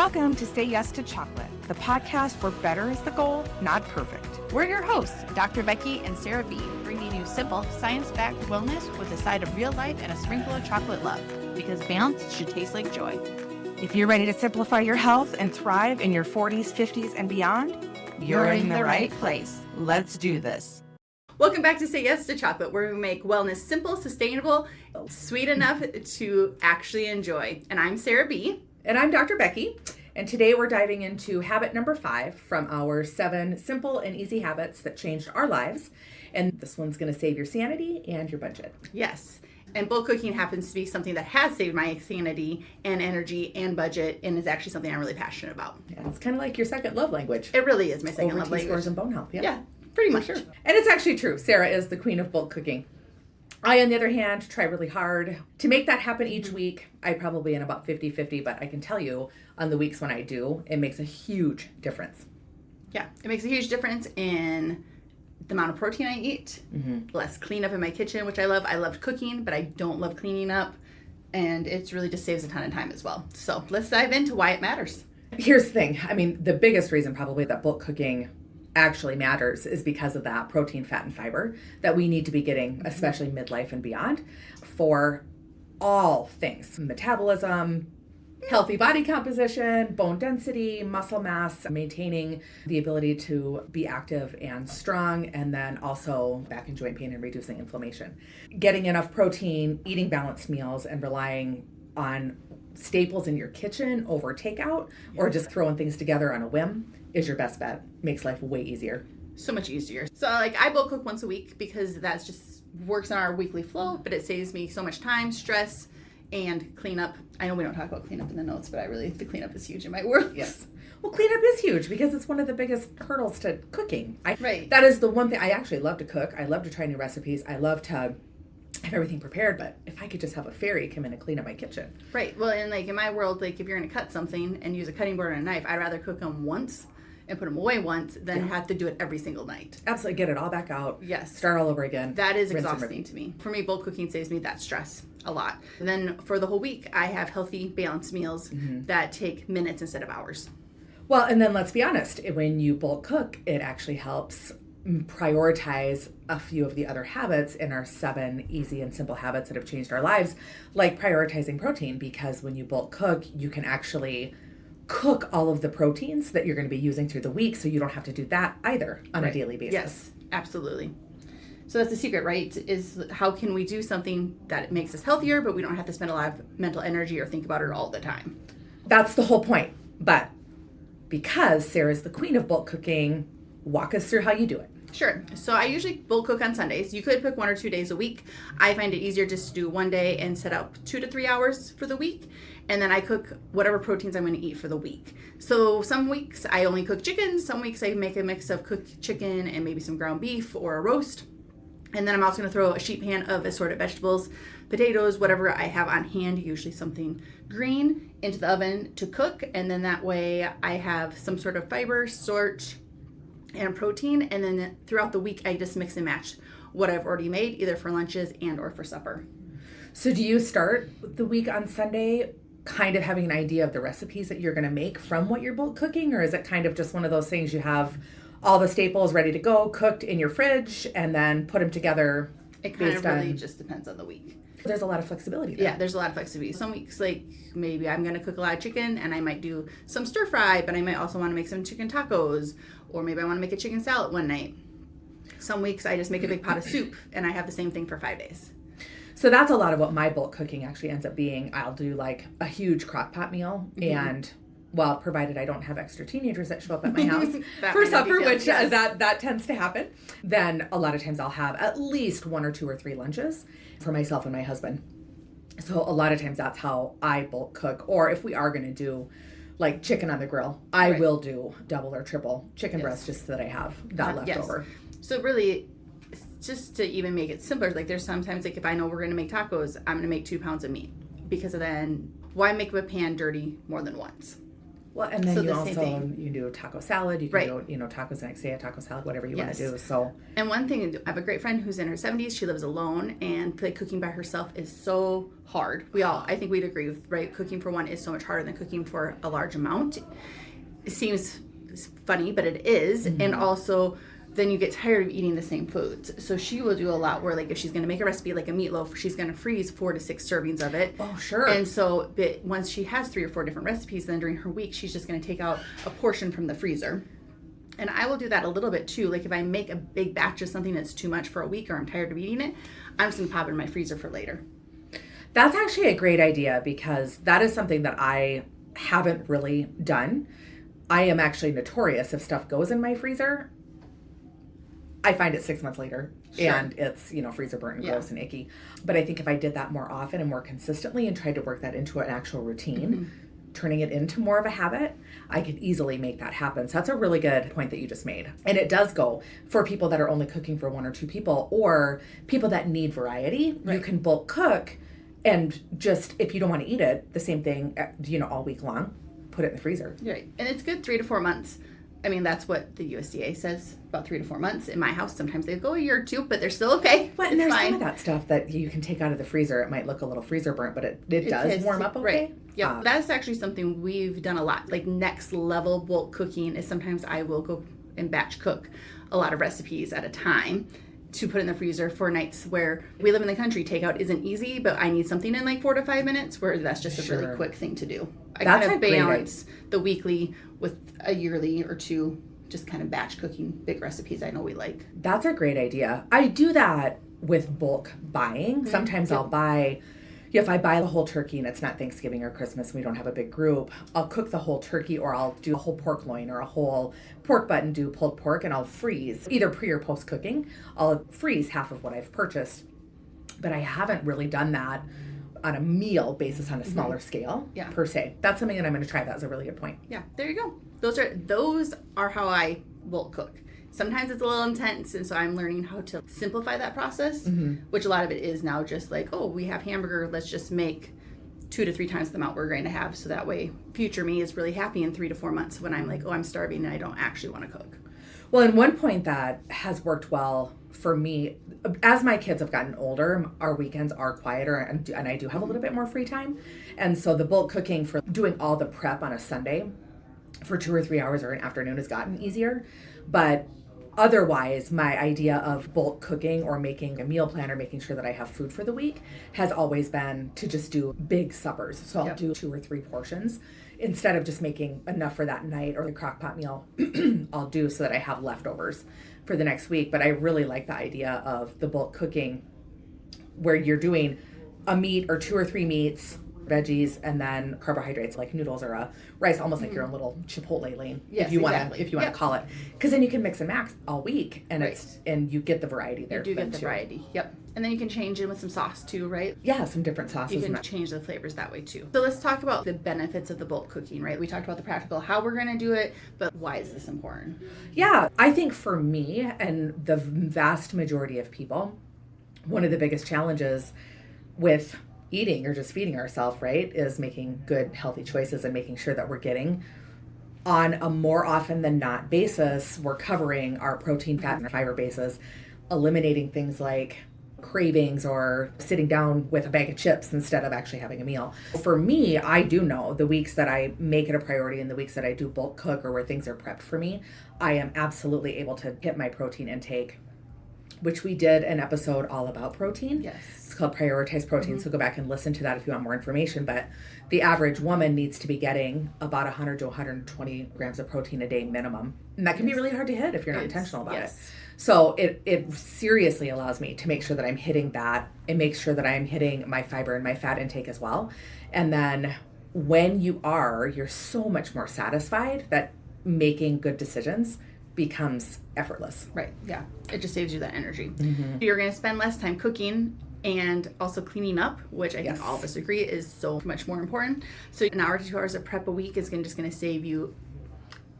Welcome to Say Yes to Chocolate, the podcast where better is the goal, not perfect. We're your hosts, Dr. Becky and Sara B, bringing you simple, science-backed wellness with a side of real life and a sprinkle of chocolate love, because balance should taste like joy. If you're ready to simplify your health and thrive in your 40s, 50s, and beyond, you're in the right place. Let's do this. Welcome back to Say Yes to Chocolate, where we make wellness simple, sustainable, sweet enough to actually enjoy. And I'm Sara B. And I'm Dr. Becky. And today we're diving into habit number 5 from our 7 simple and easy habits that changed our lives. And this one's going to save your sanity and your budget. Yes. And bulk cooking happens to be something that has saved my sanity and energy and budget, and is actually something I'm really passionate about. Yeah, it's kind of like your second love language. It really is my second Over love language. T-scores and bone health. Yeah, pretty much. Sure. And it's actually true. Sara is the queen of bulk cooking. I, on the other hand, try really hard to make that happen each week. I probably in about 50-50, but I can tell you on the weeks when I do, it makes a huge difference. Yeah, it makes a huge difference in the amount of protein I eat, less cleanup in my kitchen, which I love. I love cooking, but I don't love cleaning up. And it really just saves a ton of time as well. So let's dive into why it matters. Here's the thing. I mean, the biggest reason probably that bulk cooking actually matters is because of that protein, fat, and fiber that we need to be getting, especially midlife and beyond, for all things: metabolism, healthy body composition, bone density, muscle mass, maintaining the ability to be active and strong, and then also back and joint pain and reducing inflammation. Getting enough protein, eating balanced meals, and relying on staples in your kitchen over takeout or just throwing things together on a whim is your best bet. Makes life way easier. So much easier. So I bulk cook once a week because that's just works on our weekly flow, but it saves me so much time, stress, and cleanup. I know we don't talk about cleanup in the notes, but the cleanup is huge in my world. Yes. Well, cleanup is huge because it's one of the biggest hurdles to cooking. Right. That is the one thing. I actually love to cook. I love to try new recipes. I love to have everything prepared, but if I could just have a fairy come in and clean up my kitchen. Right. Well, and in my world, if you're going to cut something and use a cutting board and a knife, I'd rather cook them once and put them away once than have to do it every single night. Absolutely. Get it all back out. Yes. Start all over again. That is Rinse and exhausting to me. For me, bulk cooking saves me that stress a lot. And then for the whole week, I have healthy, balanced meals that take minutes instead of hours. Well, and then let's be honest, when you bulk cook, it actually helps prioritize a few of the other habits in our 7 easy and simple habits that have changed our lives, like prioritizing protein, because when you bulk cook, you can actually cook all of the proteins that you're going to be using through the week, so you don't have to do that either on a daily basis. Yes, absolutely. So that's the secret, right? Is how can we do something that makes us healthier, but we don't have to spend a lot of mental energy or think about it all the time. That's the whole point. But because Sara's the queen of bulk cooking, walk us through how you do it. Sure. So I usually bulk cook on Sundays. You could pick 1 or 2 days a week. I find it easier just to do one day and set up 2 to 3 hours for the week. And then I cook whatever proteins I'm going to eat for the week. So some weeks I only cook chicken. Some weeks I make a mix of cooked chicken and maybe some ground beef or a roast. And then I'm also going to throw a sheet pan of assorted vegetables, potatoes, whatever I have on hand, usually something green, into the oven to cook. And then that way I have some sort of fiber, starch, and protein. And then throughout the week, I just mix and match what I've already made, either for lunches and or for supper. So do you start the week on Sunday kind of having an idea of the recipes that you're going to make from what you're bulk cooking? Or is it kind of just one of those things you have all the staples ready to go, cooked in your fridge, and then put them together? It kind of really just depends on the week. There's a lot of flexibility there. Yeah, there's a lot of flexibility. Some weeks, maybe I'm going to cook a lot of chicken and I might do some stir fry, but I might also want to make some chicken tacos, or maybe I want to make a chicken salad one night. Some weeks I just make a big pot of soup and I have the same thing for 5 days. So that's a lot of what my bulk cooking actually ends up being. I'll do a huge crock pot meal and, well, provided I don't have extra teenagers that show up at my house for supper, which that tends to happen, then a lot of times I'll have at least 1 or 2 or 3 lunches for myself and my husband. So a lot of times that's how I bulk cook. Or if we are going to do chicken on the grill, I will do double or triple chicken breast just so that I have that left over. So really, just to even make it simpler, there's sometimes if I know we're going to make tacos, I'm going to make 2 pounds of meat, because then why make a pan dirty more than once? Well, and then So you the same also, thing. you can do a taco salad. You can Right. do, tacos the next day, a taco salad, whatever you want Yes. to do. So, And one thing, I have a great friend who's in her 70s. She lives alone, and like cooking by herself is so hard. I think we'd agree with, right? Cooking for one is so much harder than cooking for a large amount. It seems funny, but it is. And also, then you get tired of eating the same foods. So she will do a lot where, like, if she's going to make a recipe like a meatloaf, she's going to freeze 4 to 6 servings of it. oh, sure. And so, but once she has 3 or 4 different recipes, then during her week, she's just going to take out a portion from the freezer. And I will do that a little bit too. Like if I make a big batch of something that's too much for a week or I'm tired of eating it, I'm just going to pop it in my freezer for later. That's actually a great idea because that is something that I haven't really done. I am actually notorious if stuff goes in my freezer, I find it 6 months later and it's, freezer burnt and gross and icky. But I think if I did that more often and more consistently and tried to work that into an actual routine, turning it into more of a habit, I could easily make that happen. So that's a really good point that you just made. And it does go for people that are only cooking for 1 or 2 people or people that need variety. Right. You can bulk cook and just, if you don't want to eat it, the same thing, all week long, put it in the freezer. Right. And it's good 3 to 4 months. I mean, that's what the USDA says, about 3 to 4 months. In my house, sometimes they go a year or 2, but they're still okay. But there's some of that stuff that you can take out of the freezer. It might look a little freezer burnt, but it does warm up okay. Right. Yeah, that's actually something we've done a lot. Like next level bulk cooking is sometimes I will go and batch cook a lot of recipes at a time to put in the freezer for nights where we live in the country. Takeout isn't easy, but I need something in like 4 to 5 minutes where that's just a really quick thing to do. I kind of balance the weekly with a yearly or 2, just kind of batch cooking big recipes I know we like. That's a great idea. I do that with bulk buying. Sometimes I'll buy, if I buy the whole turkey and it's not Thanksgiving or Christmas and we don't have a big group, I'll cook the whole turkey or I'll do a whole pork loin or a whole pork butt and do pulled pork and I'll freeze, either pre or post cooking. I'll freeze half of what I've purchased. But I haven't really done that on a meal basis on a smaller scale per se. That's something that I'm going to try. That was a really good point. Yeah, there you go. Those are how I bulk cook. Sometimes it's a little intense, and so I'm learning how to simplify that process, which a lot of it is now just like, oh, we have hamburger, let's just make 2 to 3 times the amount we're going to have, so that way future me is really happy in 3 to 4 months when I'm like, oh, I'm starving and I don't actually want to cook. Well, and one point that has worked well for me, as my kids have gotten older, our weekends are quieter and I do have a little bit more free time. And so the bulk cooking for doing all the prep on a Sunday for 2 or 3 hours or an afternoon has gotten easier. But otherwise, my idea of bulk cooking or making a meal plan or making sure that I have food for the week has always been to just do big suppers. So I'll do 2 or 3 portions instead of just making enough for that night or the crock pot meal I'll do so that I have leftovers for the next week. But I really like the idea of the bulk cooking where you're doing a meat or 2 or 3 meats, veggies, and then carbohydrates like noodles or a rice, almost like your own little Chipotle lane, if you want to call it. Because then you can mix and match all week, and and you get the variety there. You do get the variety. Yep. And then you can change it with some sauce too, right? Yeah, some different sauces. You can change the flavors that way too. So let's talk about the benefits of the bulk cooking, right? We talked about the practical, how we're going to do it, but why is this important? Yeah, I think for me and the vast majority of people, one of the biggest challenges with eating or just feeding ourselves, right, is making good, healthy choices and making sure that we're getting on a more often than not basis, we're covering our protein, fat, and fiber bases, eliminating things like cravings or sitting down with a bag of chips instead of actually having a meal. For me, I do know the weeks that I make it a priority and the weeks that I do bulk cook or where things are prepped for me, I am absolutely able to hit my protein intake, which we did an episode all about protein. Yes. It's called Prioritize Protein, so go back and listen to that if you want more information. But the average woman needs to be getting about 100 to 120 grams of protein a day minimum. And that can be really hard to hit if you're not intentional about it. So it seriously allows me to make sure that I'm hitting that and make sure that I'm hitting my fiber and my fat intake as well. And then when you're so much more satisfied that making good decisions becomes effortless. Right. Yeah. It just saves you that energy. You're going to spend less time cooking and also cleaning up, which I think all of us agree is so much more important. So an hour to 2 hours of prep a week is just going to save you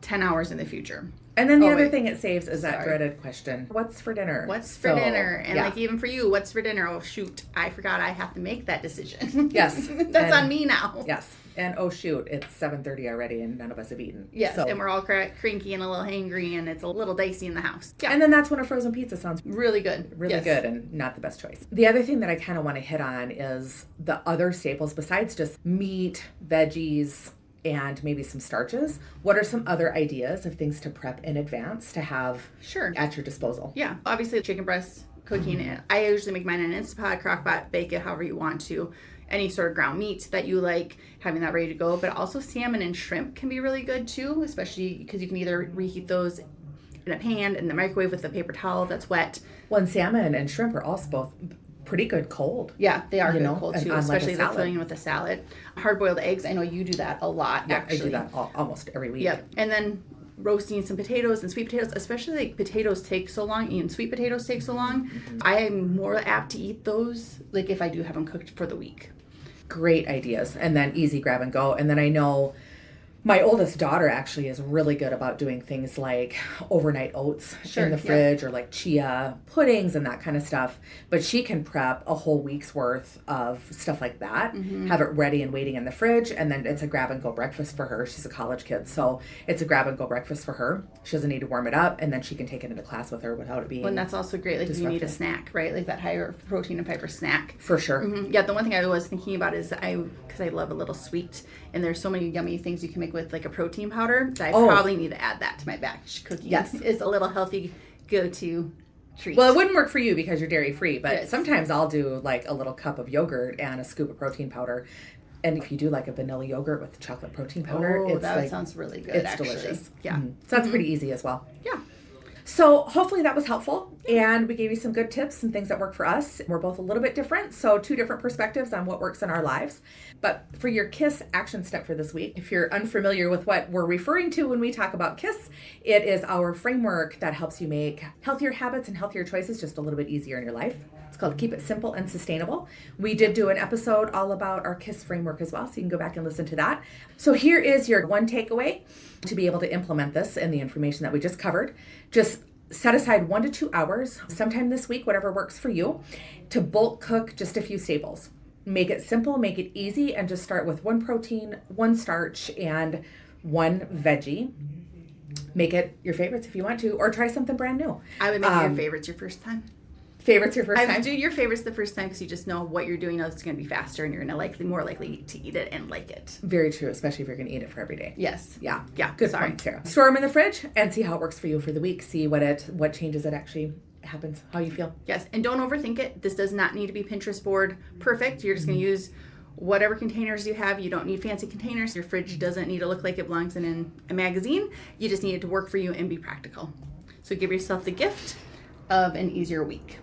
10 hours in the future. And then the other thing it saves is that dreaded question, what's for dinner? What's for dinner? And like even for you, what's for dinner? Oh, shoot, I forgot I have to make that decision. Yes. That's on me now. Yes. And oh shoot, it's 7:30 already and none of us have eaten. Yes, and we're all cranky and a little hangry and it's a little dicey in the house. Yeah. And then that's when a frozen pizza sounds really good. Really good and not the best choice. The other thing that I kind of want to hit on is the other staples besides just meat, veggies, and maybe some starches. What are some other ideas of things to prep in advance to have at your disposal? Yeah, obviously chicken breast cooking. I usually make mine in an Instapot, crock-pot, bake it however you want to. Any sort of ground meat that you like, having that ready to go. But also salmon and shrimp can be really good too, especially because you can either reheat those in a pan in the microwave with a paper towel that's wet. Well, and salmon and shrimp are also both pretty good cold. Yeah, they are good cold too, especially like filling in with a salad. Hard-boiled eggs, I know you do that a lot, actually. I do that almost every week. Yep, and then roasting some potatoes and sweet potatoes, especially like potatoes take so long, and sweet potatoes take so long. I am more apt to eat those like if I do have them cooked for the week. Great ideas, and then easy grab and go. And then I know my oldest daughter actually is really good about doing things like overnight oats in the fridge or like chia puddings and that kind of stuff. But she can prep a whole week's worth of stuff like that, have it ready and waiting in the fridge, and then it's a grab and go breakfast for her. She's a college kid, so it's a grab and go breakfast for her. She doesn't need to warm it up, and then she can take it into class with her without it being and that's also great. Like if you need a snack, right? Like that higher protein and fiber snack. For sure. Yeah, the one thing I was thinking about is because I love a little sweet, and there's so many yummy things you can make with like a protein powder that I probably need to add that to my batch cooking. Yes. It's a little healthy go-to treat. Well, it wouldn't work for you because you're dairy free, but sometimes I'll do like a little cup of yogurt and a scoop of protein powder. And if you do like a vanilla yogurt with chocolate protein powder, that sounds really good. It's delicious. Yeah. So that's pretty easy as well. Yeah. So hopefully that was helpful, and we gave you some good tips and things that work for us. We're both a little bit different, so 2 different perspectives on what works in our lives. But for your KISS action step for this week, if you're unfamiliar with what we're referring to when we talk about KISS, it is our framework that helps you make healthier habits and healthier choices just a little bit easier in your life. It's called Keep It Simple and Sustainable. We did do an episode all about our KISS framework as well, so you can go back and listen to that. So here is your one takeaway to be able to implement this and the information that we just covered. Just set aside 1 to 2 hours, sometime this week, whatever works for you, to bulk cook just a few staples. Make it simple, make it easy, and just start with 1 protein, 1 starch, and 1 veggie. Make it your favorites if you want to, or try something brand new. I would make your favorites your first time. Favorites your first time? I would do your favorites the first time because you just know what you're doing. It's going to be faster, and you're going to more likely to eat it and like it. Very true, especially if you're going to eat it for every day. Yes. Yeah. Yeah. Good point, Sarah. Store them in the fridge and see how it works for you for the week. See what changes it actually happens, how you feel. Yes, and don't overthink it. This does not need to be Pinterest board perfect. You're just going to use whatever containers you have. You don't need fancy containers. Your fridge doesn't need to look like it belongs in a magazine. You just need it to work for you and be practical. So give yourself the gift of an easier week.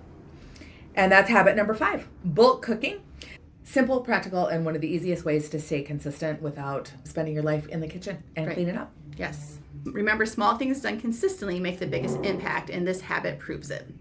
And that's habit number 5, bulk cooking. Simple, practical, and one of the easiest ways to stay consistent without spending your life in the kitchen and clean it up. Yes. Remember, small things done consistently make the biggest impact, and this habit proves it.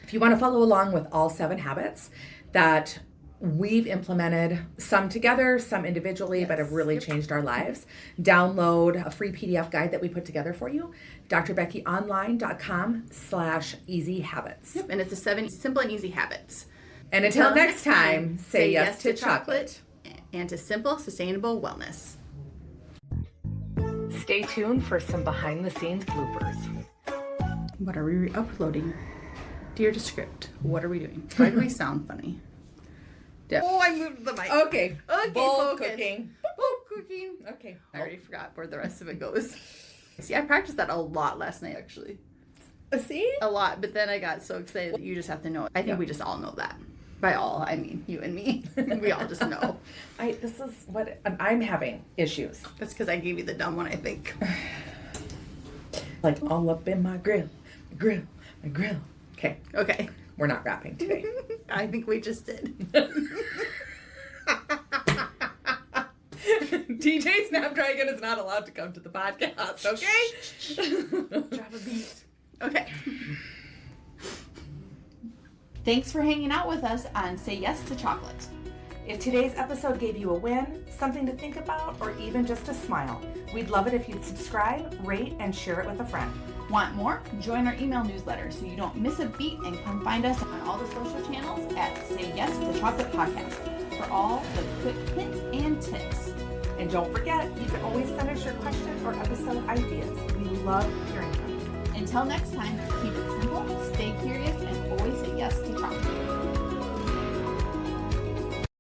If you want to follow along with all 7 habits that we've implemented, some together, some individually, but have really changed our lives, download a free PDF guide that we put together for you, drbeckyonline.com/easy habits. Yep, and it's the 7 simple and easy habits. And until next time, say yes to chocolate and to simple, sustainable wellness. Stay tuned for some behind-the-scenes bloopers. What are we uploading? Dear to script, what are we doing? Why do we sound funny? Oh, I moved the mic. Okay. Bulk cooking. Bulk cooking. Okay. I already forgot where the rest of it goes. See, I practiced that a lot last night, actually. See? A lot, but then I got so excited. You just have to know it. I think we just all know that. By all, I mean you and me. We all just know. This is what I'm having issues. That's because I gave you the dumb one, I think. Like all up in my grill. Okay. Okay. We're not rapping today. I think we just did. DJ Snapdragon is not allowed to come to the podcast, okay? Drop a beat. Okay. Thanks for hanging out with us on Say Yes to Chocolate. If today's episode gave you a win, something to think about, or even just a smile, we'd love it if you'd subscribe, rate, and share it with a friend. Want more? Join our email newsletter so you don't miss a beat, and come find us on all the social channels at Say Yes to Chocolate Podcast. for all the quick hints and tips. And don't forget, you can always send us your questions or episode ideas. We love hearing from you. Until next time, keep it simple, stay curious, and always say yes to chocolate.